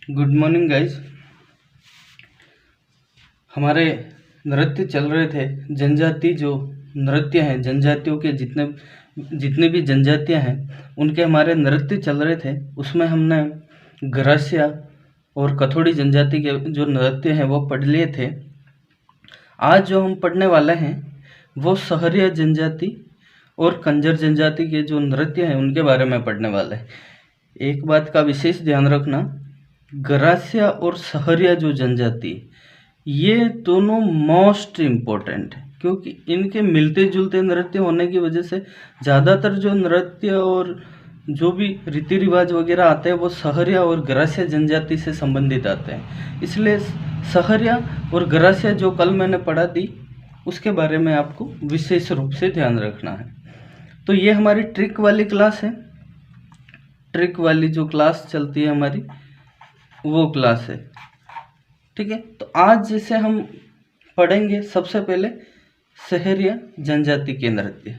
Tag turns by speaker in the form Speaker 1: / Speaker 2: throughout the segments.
Speaker 1: Good morning guys. हमारे नृत्य चल रहे थे। जनजाति जो नृत्य हैं, जनजातियों के जितने जितने भी जनजातियां हैं उनके हमारे नृत्य चल रहे थे। उसमें हमने ग्रास्या और कथोड़ी जनजाति के जो नृत्य हैं वो पढ़ लिए थे। आज जो हम पढ़ने वाले हैं वो सहरिया जनजाति और कंजर जनजाति के जो नृत्य हैं उनके बारे में पढ़ने वाले हैं। एक बात का विशेष ध्यान रखना, ग्रास्या और सहरिया जो जनजाति ये दोनों मोस्ट इम्पोर्टेंट है, क्योंकि इनके मिलते जुलते नृत्य होने की वजह से ज़्यादातर जो नृत्य और जो भी रीति रिवाज वगैरह आते हैं वो सहरिया और ग्रास्या जनजाति से संबंधित आते हैं। इसलिए सहरिया और ग्रास्या जो कल मैंने पढ़ा दी उसके बारे में आपको विशेष रूप से ध्यान रखना है। तो ये हमारी ट्रिक वाली क्लास है। ट्रिक वाली जो क्लास चलती है हमारी वो क्लास है, ठीक है। तो आज जैसे हम पढ़ेंगे सबसे पहले सहरिया जनजाति के नृत्य,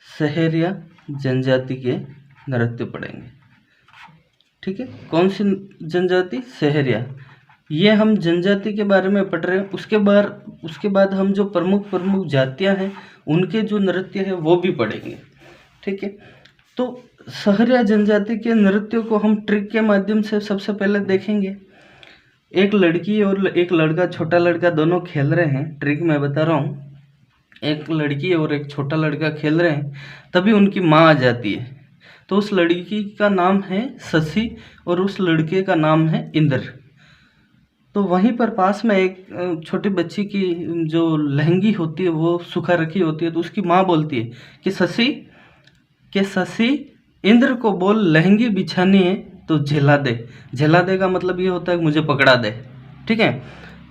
Speaker 1: सहरिया जनजाति के नृत्य पढ़ेंगे, ठीक है। कौन सी जनजाति? सहरिया। ये हम जनजाति के बारे में पढ़ रहे हैं। उसके बाद हम जो प्रमुख जातियां हैं उनके जो नृत्य है वो भी पढ़ेंगे, ठीक है। तो सहरिया जनजाति के नृत्यों को हम ट्रिक के माध्यम से सबसे पहले देखेंगे। एक लड़की और एक लड़का, छोटा लड़का, दोनों खेल रहे हैं। ट्रिक मैं बता रहा हूँ। एक लड़की और एक छोटा लड़का खेल रहे हैं, तभी उनकी माँ आ जाती है। तो उस लड़की का नाम है शशि और उस लड़के का नाम है इंद्र। तो वहीं पर पास में एक छोटी बच्ची की जो लहंगी होती है वो सुखा रखी होती है। तो उसकी माँ बोलती है कि शशि इंद्र को बोल लहंगी बिछानी है तो झेला दे। झेला दे का मतलब ये होता है मुझे पकड़ा दे, ठीक है।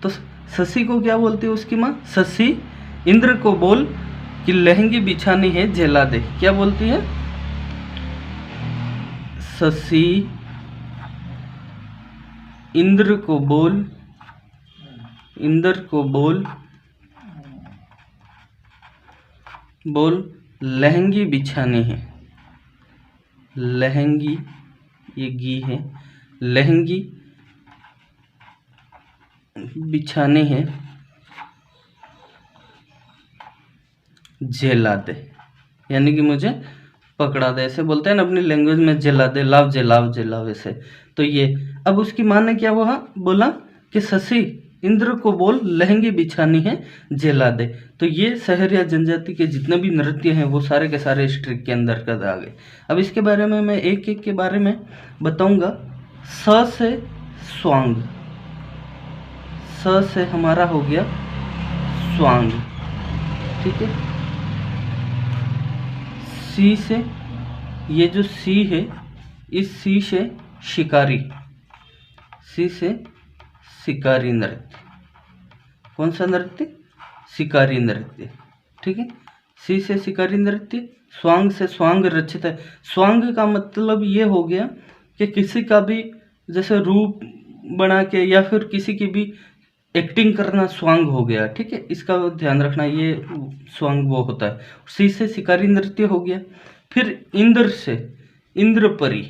Speaker 1: तो शशि को क्या बोलती है उसकी माँ? शशि इंद्र को बोल कि लहंगी बिछानी है, झेला दे। क्या बोलती है? शशि इंद्र को बोल लहंगी बिछानी है। लहंगी, ये गी है, लहंगी बिछानी है, झेला दे, यानी कि मुझे पकड़ा दे। ऐसे बोलते हैं ना अपनी लैंग्वेज में, झेला दे, लाव जेलाव ऐसे। तो ये अब उसकी माँ ने क्या बोला कि शशि इंद्र को बोल लहंगी बिछानी है, झेला दे। तो ये सहरिया जनजाति के जितने भी नृत्य हैं वो सारे के सारे इस ट्रिक के अंदर कर आ गए। अब इसके बारे में मैं एक एक के बारे में बताऊंगा। स से स्वांग, स से हमारा हो गया स्वांग, ठीक है। सी से, ये जो सी है, इस सी से शिकारी, सी से शिकारी नृत्य। कौन सा नृत्य? शिकारी नृत्य, ठीक है। सी से शिकारी नृत्य। स्वांग से स्वांग रचित है। स्वांग का मतलब ये हो गया कि किसी का भी जैसे रूप बना के या फिर किसी की भी एक्टिंग करना स्वांग हो गया, ठीक है। इसका ध्यान रखना, ये स्वांग वो होता है। सी से शिकारी नृत्य हो गया। फिर इंद्र से इंद्रपरी,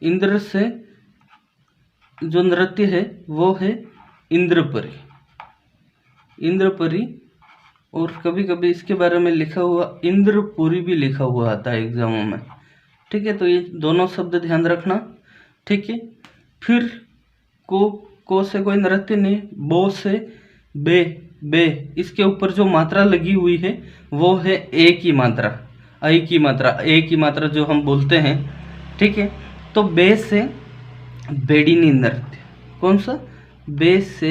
Speaker 1: इंद्र से जो नृत्य है वो है इंद्रपरी, इंद्रपरी। और कभी कभी इसके बारे में लिखा हुआ इंद्रपुरी भी लिखा हुआ आता है एग्जामों में, ठीक है। तो ये दोनों शब्द ध्यान रखना, ठीक है। फिर को से कोई नृत्य नहीं। बो से बे, इसके ऊपर जो मात्रा लगी हुई है वो है ए की मात्रा, आई की मात्रा, ए की मात्रा जो हम बोलते हैं, ठीक है। तो बे से बेडिनी नृत्य। कौन सा? बे से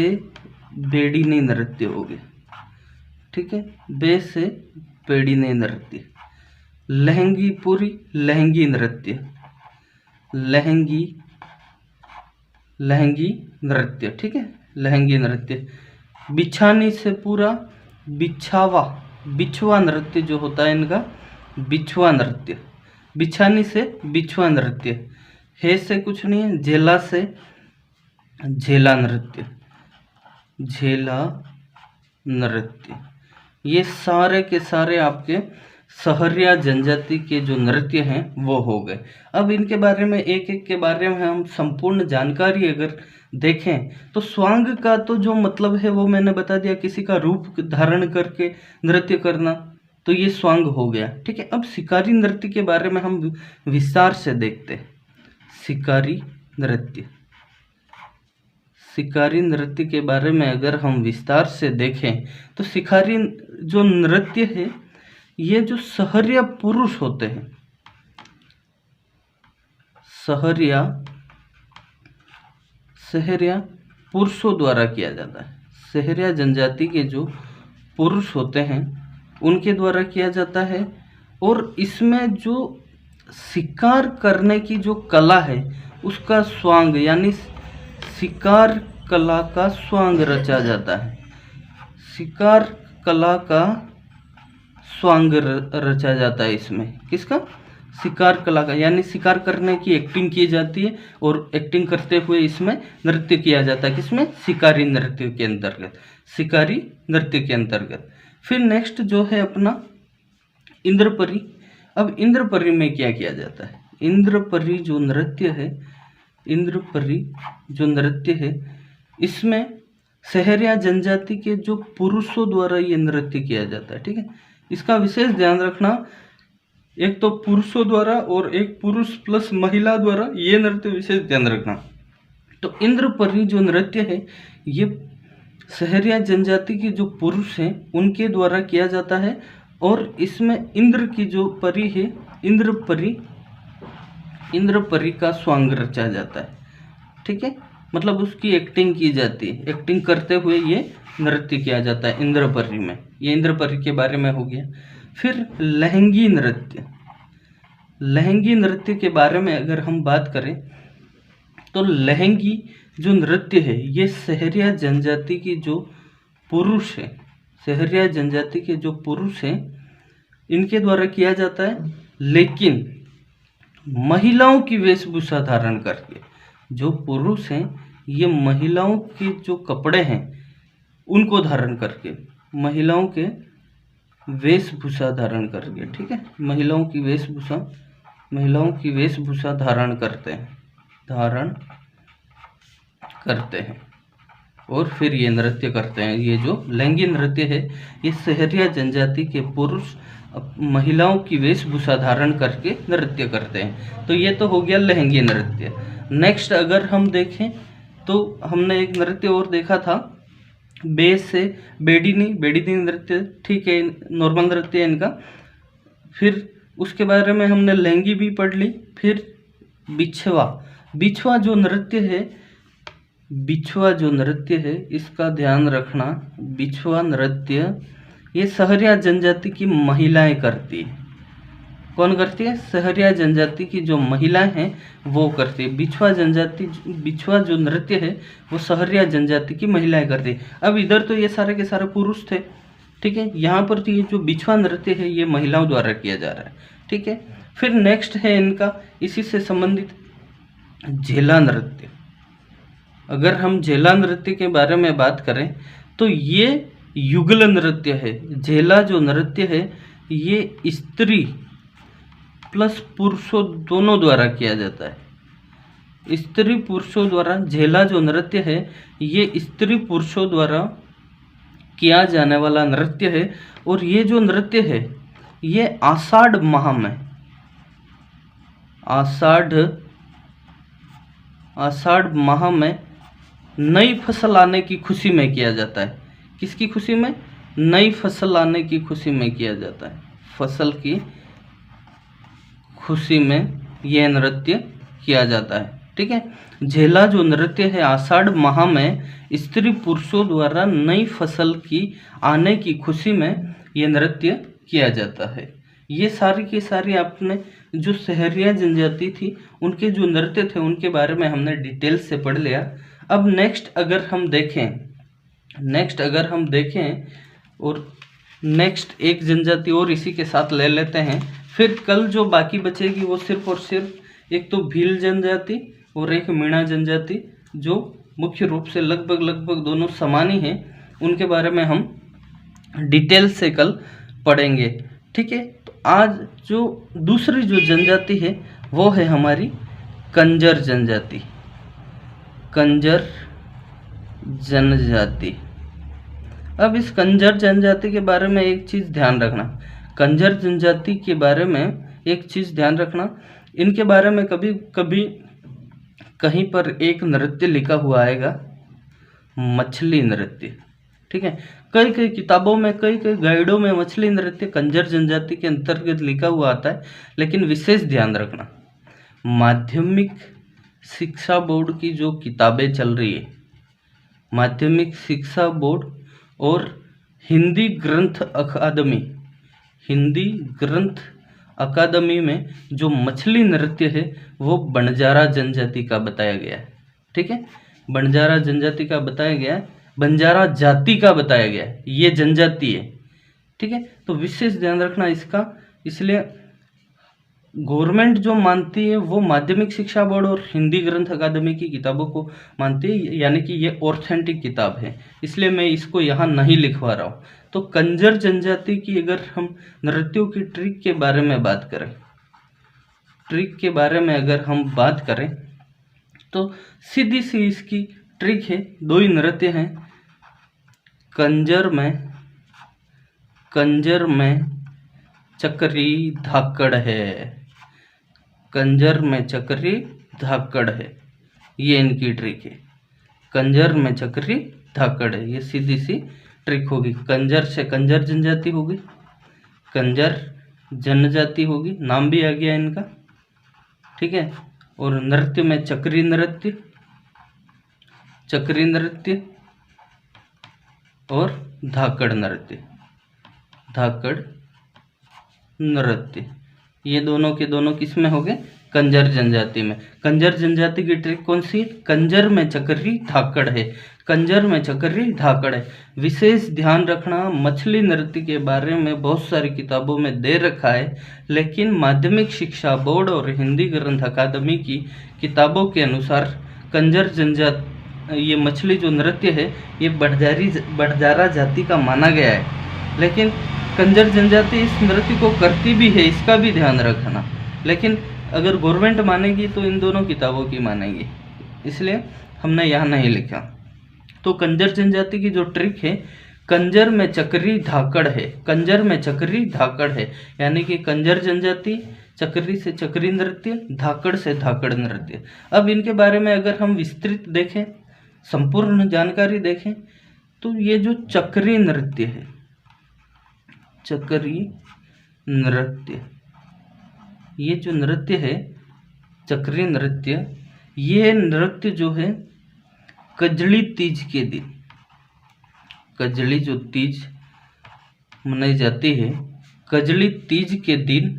Speaker 1: बेडिनी नृत्य हो गया, ठीक है। बे से बेडिनी नृत्य। लहंगी पूरी, लहंगी नृत्य, लहंगी नृत्य, ठीक है। लहंगी नृत्य। बिछानी से पूरा बिछुआ नृत्य जो होता है इनका, बिछुआ नृत्य। बिछानी से बिछुआ नृत्य। हे से कुछ नहीं है। झेला से झेला नृत्य, झेला नृत्य। ये सारे के सारे आपके सहरिया जनजाति के जो नृत्य हैं वो हो गए। अब इनके बारे में एक एक के बारे में हम संपूर्ण जानकारी अगर देखें तो स्वांग का तो जो मतलब है वो मैंने बता दिया, किसी का रूप धारण करके नृत्य करना, तो ये स्वांग हो गया। ठीक है, अब शिकारी नृत्य के बारे में हम विस्तार से देखते हैं। शिकारी नृत्य, शिकारी नृत्य के बारे में अगर हम विस्तार से देखें तो शिकारी जो नृत्य है ये जो सहरिया पुरुष होते हैं, सहरिया पुरुषों द्वारा किया जाता है। सहरिया जनजाति के जो पुरुष होते हैं उनके द्वारा किया जाता है। और इसमें जो शिकार करने की जो कला है उसका स्वांग, यानी शिकार कला का स्वांग रचा जाता है। शिकार कला का स्वांग रचा जाता है इसमें। किसका? शिकार कला का, यानी शिकार करने की एक्टिंग की जाती है और एक्टिंग करते हुए इसमें नृत्य किया जाता है। किसमें? शिकारी नृत्य के अंतर्गत, शिकारी नृत्य के अंतर्गत। फिर नेक्स्ट जो है अपना इंद्रपरी। अब इंद्रपरी में क्या किया जाता है? इंद्रपरी जो नृत्य है, इंद्रपरी जो नृत्य है इसमें सहरिया जनजाति के जो पुरुषों द्वारा ये नृत्य किया जाता है। ठीक है, इसका विशेष ध्यान रखना, एक तो पुरुषों द्वारा और एक पुरुष प्लस महिला द्वारा, ये नृत्य विशेष ध्यान रखना। तो इंद्रपरी जो नृत्य है ये सहरिया जनजाति के जो पुरुष हैं उनके द्वारा किया जाता है। और इसमें इंद्र की जो परी है, इंद्रपरी का स्वांग रचा जाता है। ठीक है, मतलब उसकी एक्टिंग की जाती है, एक्टिंग करते हुए ये नृत्य किया जाता है इंद्रपरी में। ये इंद्रपरी के बारे में हो गया। फिर लहंगी नृत्य, लहंगी नृत्य के बारे में अगर हम बात करें तो लहंगी जो नृत्य है ये सहरिया जनजाति की जो पुरुष है, सहरिया जनजाति के जो पुरुष हैं इनके द्वारा किया जाता है, लेकिन महिलाओं की वेशभूषा धारण करके। जो पुरुष हैं ये महिलाओं के जो कपड़े हैं उनको धारण करके, महिलाओं के वेशभूषा धारण करके। ठीक है, महिलाओं की वेशभूषा धारण करते हैं और फिर ये नृत्य करते हैं। ये जो लहंगी नृत्य है ये सहरिया जनजाति के पुरुष महिलाओं की वेशभूषा धारण करके नृत्य करते हैं। तो ये तो हो गया लहंगी नृत्य। नेक्स्ट अगर हम देखें तो हमने एक नृत्य और देखा था बेस से बेडिनी नृत्य। ठीक है, नॉर्मल नृत्य है इनका। फिर उसके बारे में हमने लहंगी भी पढ़ ली। फिर बिछवा जो नृत्य है इसका ध्यान रखना। बिछवा नृत्य ये सहरिया जनजाति की महिलाएं करती है। कौन करती है? सहरिया जनजाति की जो महिलाएं हैं वो करती है। बिछवा जो नृत्य है वो सहरिया जनजाति की महिलाएं करती है। अब इधर तो ये सारे के सारे पुरुष थे। ठीक है, यहाँ पर तो ये जो बिछवा नृत्य है ये महिलाओं द्वारा किया जा रहा है। ठीक है, फिर नेक्स्ट है इनका इसी से संबंधित झेला नृत्य। अगर हम झेला नृत्य के बारे में बात करें तो ये युगल नृत्य है। झेला जो नृत्य है ये स्त्री प्लस पुरुषों दोनों द्वारा किया जाता है। स्त्री पुरुषों द्वारा झेला जो नृत्य है ये स्त्री पुरुषों द्वारा किया जाने वाला नृत्य है। और ये जो नृत्य है ये आषाढ़ माह में नई फसल आने की खुशी में किया जाता है। किसकी खुशी में? नई फसल आने की खुशी में किया जाता है। फसल की खुशी में यह नृत्य किया जाता है। ठीक है, झेला जो नृत्य है आषाढ़ माह में स्त्री पुरुषों द्वारा नई फसल की आने की खुशी में यह नृत्य किया जाता है। ये सारी की सारी आपने जो सहरिया जनजाति थी उनके जो नृत्य थे उनके बारे में हमने डिटेल से पढ़ लिया। अब नेक्स्ट अगर हम देखें और नेक्स्ट एक जनजाति और इसी के साथ ले लेते हैं। फिर कल जो बाकी बचेगी वो सिर्फ और सिर्फ एक तो भील जनजाति और एक मीणा जनजाति, जो मुख्य रूप से लगभग दोनों समान ही हैं। उनके बारे में हम डिटेल से कल पढ़ेंगे। ठीक है। तो आज जो दूसरी जो जनजाति है वो है हमारी कंजर जनजाति। कंजर जनजाति। अब इस कंजर जनजाति के बारे में एक चीज़ ध्यान रखना, कंजर जनजाति के बारे में एक चीज़ ध्यान रखना, इनके बारे में कभी कभी कहीं पर एक नृत्य लिखा हुआ आएगा, मछली नृत्य। ठीक है, कई कई किताबों में, कई कई गाइडों में मछली नृत्य कंजर जनजाति के अंतर्गत लिखा हुआ आता है। लेकिन विशेष ध्यान रखना, माध्यमिक शिक्षा बोर्ड की जो किताबें चल रही है, माध्यमिक शिक्षा बोर्ड और हिंदी ग्रंथ अकादमी, हिंदी ग्रंथ अकादमी में जो मछली नृत्य है वो बंजारा जनजाति का बताया गया है। ठीक है, बंजारा जनजाति का बताया गया है, बंजारा जाति का बताया गया है, ये जनजाति है। ठीक है, तो विशेष ध्यान रखना इसका। इसलिए गवर्नमेंट जो मानती है वो माध्यमिक शिक्षा बोर्ड और हिंदी ग्रंथ अकादमी की किताबों को मानती है, यानी कि ये ऑथेंटिक किताब है, इसलिए मैं इसको यहाँ नहीं लिखवा रहा हूँ। तो कंजर जनजाति की अगर हम नृत्यों की ट्रिक के बारे में बात करें, ट्रिक के बारे में अगर हम बात करें तो सीधी सी इसकी ट्रिक है, दो ही नृत्य हैं। कंजर में चक्री धाकड़ है, कंजर में चक्री धाकड़ है, ये इनकी ट्रिक है। कंजर में चक्री धाकड़ है, ये सीधी सी ट्रिक होगी। कंजर से कंजर जनजाति होगी, कंजर जनजाति होगी, नाम भी आ गया इनका। ठीक है, और नृत्य में चक्री नृत्य, चक्री नृत्य और धाकड़ नृत्य, धाकड़ नृत्य, ये दोनों के दोनों किस में हो गए, कंजर जनजाति में। कंजर जनजाति की ट्रिक कौन सी? कंजर में चक्री धाकड़ है, कंजर में चक्री धाकड़ है। विशेष ध्यान रखना, मछली नृत्य के बारे में बहुत सारी किताबों में दे रखा है, लेकिन माध्यमिक शिक्षा बोर्ड और हिंदी ग्रंथ अकादमी की किताबों के अनुसार कंजर जनजाति, ये मछली जो नृत्य है ये बंजारा जाति का माना गया है। लेकिन कंजर जनजाति इस नृत्य को करती भी है, इसका भी ध्यान रखना। लेकिन अगर गवर्नमेंट मानेगी तो इन दोनों किताबों की मानेगी, इसलिए हमने यहाँ नहीं लिखा। तो कंजर जनजाति की जो ट्रिक है, कंजर में चक्री धाकड़ है, कंजर में चक्री धाकड़ है, यानी कि कंजर जनजाति, चक्री से चक्री नृत्य, धाकड़ से धाकड़ नृत्य। अब इनके बारे में अगर हम विस्तृत देखें, संपूर्ण जानकारी देखें, तो ये जो चक्री नृत्य है, चक्री नृत्य, ये जो नृत्य है चक्री नृत्य, ये नृत्य जो है कजली तीज के दिन, कजली जो तीज मनाई जाती है, कजली तीज के दिन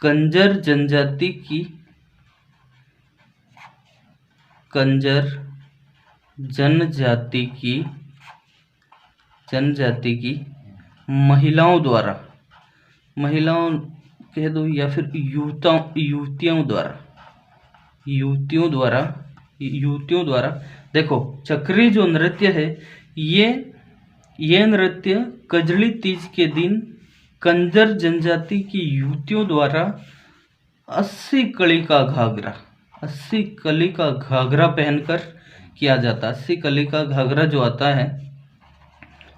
Speaker 1: कंजर जनजाति की, कंजर जनजाति की महिलाओं द्वारा, महिलाओं कह दो या फिर युवतियों द्वारा देखो, चक्री जो नृत्य है ये नृत्य कजली तीज के दिन कंजर जनजाति की युवतियों द्वारा 80 कली का घाघरा पहनकर किया जाता है। 80 कली का घाघरा जो आता है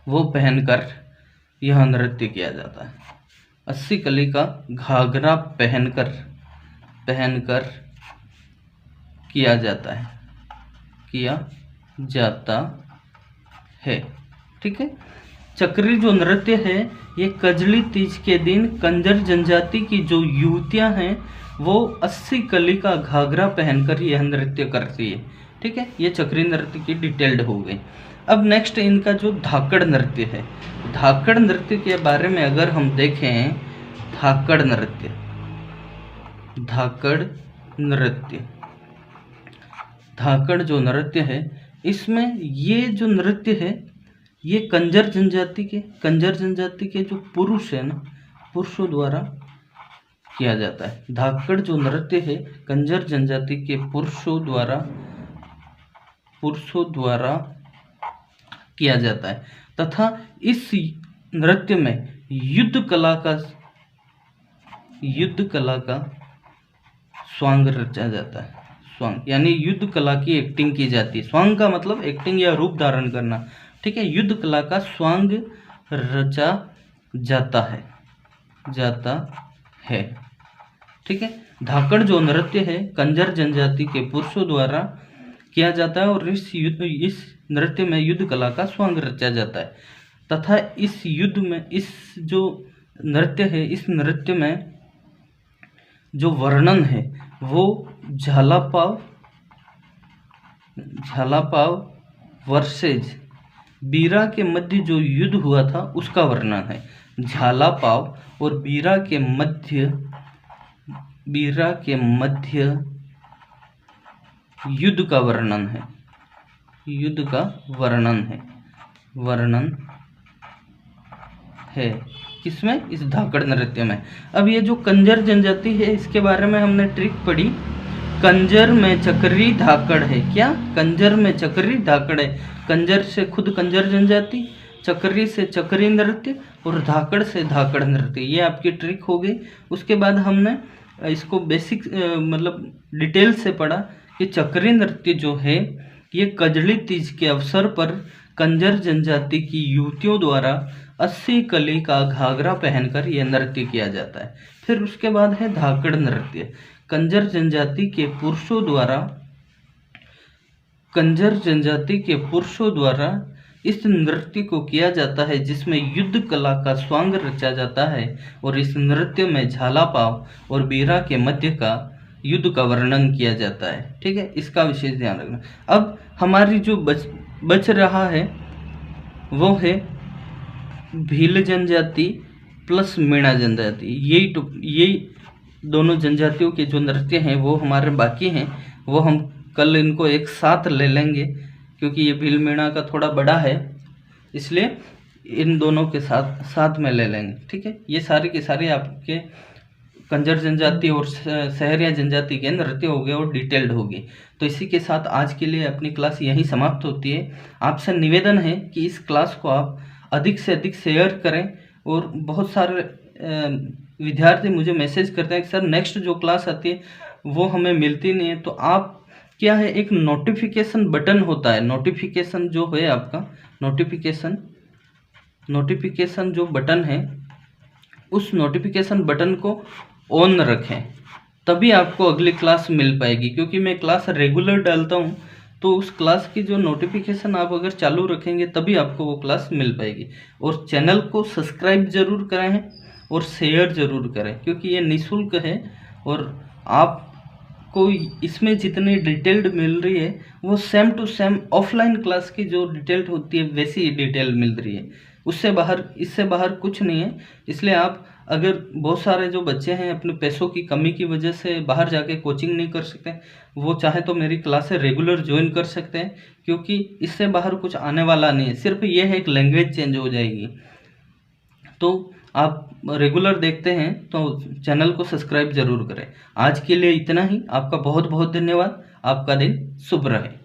Speaker 1: वो पहनकर यह नृत्य किया जाता है। 80 कली का घाघरा पहनकर किया जाता है। ठीक है, चक्री जो नृत्य है ये कजली तीज के दिन कंजर जनजाति की जो युवतियां हैं वो 80 कली का घाघरा पहनकर यह नृत्य करती है। ठीक है, ये चक्री नृत्य की डिटेल्ड हो गई। अब नेक्स्ट इनका जो धाकड़ नृत्य है, धाकड़ नृत्य के बारे में अगर हम देखें, धाकड़ जो नृत्य है, इसमें ये जो नृत्य है ये कंजर जनजाति के जो पुरुष है ना, पुरुषों द्वारा किया जाता है। धाकड़ जो नृत्य है कंजर जनजाति के पुरुषों द्वारा किया जाता है, तथा इस नृत्य में युद्ध कला का युद्ध कला का स्वांग रचा जाता है। स्वांग यानी युद्ध कला की एक्टिंग की जाती है। स्वांग का मतलब एक्टिंग या रूप धारण करना, ठीक है। युद्ध कला का स्वांग रचा जाता है, ठीक है। धाकड़ जो नृत्य है कंजर जनजाति के पुरुषों द्वारा किया जाता है और इस नृत्य में युद्ध कला का स्वांग रचा जाता है तथा इस युद्ध में इस जो नृत्य है इस नृत्य में जो वर्णन है वो झालापाव वर्सेज बीरा के मध्य जो युद्ध हुआ था उसका वर्णन है। झालापाव और बीरा के मध्य युद्ध का वर्णन है किसमें? इस धाकड़ नृत्य में। अब ये जो कंजर जनजाति है इसके बारे में हमने ट्रिक पढ़ी। कंजर में चक्री धाकड़ है। क्या? कंजर में चक्री धाकड़ है। कंजर से खुद कंजर जनजाति, चक्री से चक्री नृत्य और धाकड़ से धाकड़ नृत्य। ये आपकी ट्रिक हो गई। उसके बाद हमने इसको बेसिक मतलब डिटेल से पढ़ा कि चक्री नृत्य जो है ये कजली तीज के अवसर पर कंजर जनजाति की युवतियों द्वारा 80 कली का घाघरा पहनकर यह नृत्य किया जाता है। फिर उसके बाद है धाकड़ नृत्य। कंजर जनजाति के पुरुषों द्वारा इस नृत्य को किया जाता है जिसमें युद्ध कला का स्वांग रचा जाता है और इस नृत्य में झालापाव और बीरा के मध्य का युद्ध का वर्णन किया जाता है, ठीक है। इसका विशेष ध्यान रखना। अब हमारी जो बच रहा है वो है भील जनजाति प्लस मीणा जनजाति। यही दोनों जनजातियों के जो नृत्य हैं वो हमारे बाकी हैं। वो हम कल इनको एक साथ ले लेंगे क्योंकि ये भील मीणा का थोड़ा बड़ा है, इसलिए इन दोनों के साथ में ले लेंगे, ठीक है। ये सारे के सारे आपके कंजर जनजाति और सहरिया जनजाति के नृत्य हो गए और डिटेल्ड हो गए। तो इसी के साथ आज के लिए अपनी क्लास यहीं समाप्त होती है। आपसे निवेदन है कि इस क्लास को आप अधिक से अधिक शेयर करें। और बहुत सारे विद्यार्थी मुझे मैसेज करते हैं कि सर नेक्स्ट जो क्लास आती है वो हमें मिलती नहीं है। तो आप क्या है, एक नोटिफिकेशन बटन होता है, नोटिफिकेशन जो है आपका नोटिफिकेशन जो बटन है उस नोटिफिकेशन बटन को ऑन रखें, तभी आपको अगली क्लास मिल पाएगी। क्योंकि मैं क्लास रेगुलर डालता हूँ तो उस क्लास की जो नोटिफिकेशन आप अगर चालू रखेंगे तभी आपको वो क्लास मिल पाएगी। और चैनल को सब्सक्राइब जरूर करें और शेयर जरूर करें क्योंकि ये निःशुल्क है और आपको इसमें जितनी डिटेल्ड मिल रही है वो same to same offline class की जो डिटेल्ड होती है वैसी ही डिटेल मिल रही है। इससे बाहर कुछ नहीं है। इसलिए आप अगर बहुत सारे जो बच्चे हैं अपने पैसों की कमी की वजह से बाहर जाके कोचिंग नहीं कर सकते, वो चाहे तो मेरी क्लासें रेगुलर ज्वाइन कर सकते हैं क्योंकि इससे बाहर कुछ आने वाला नहीं है। सिर्फ ये है एक लैंग्वेज चेंज हो जाएगी। तो आप रेगुलर देखते हैं तो चैनल को सब्सक्राइब जरूर करें। आज के लिए इतना ही। आपका बहुत बहुत धन्यवाद। आपका दिन शुभ रहे।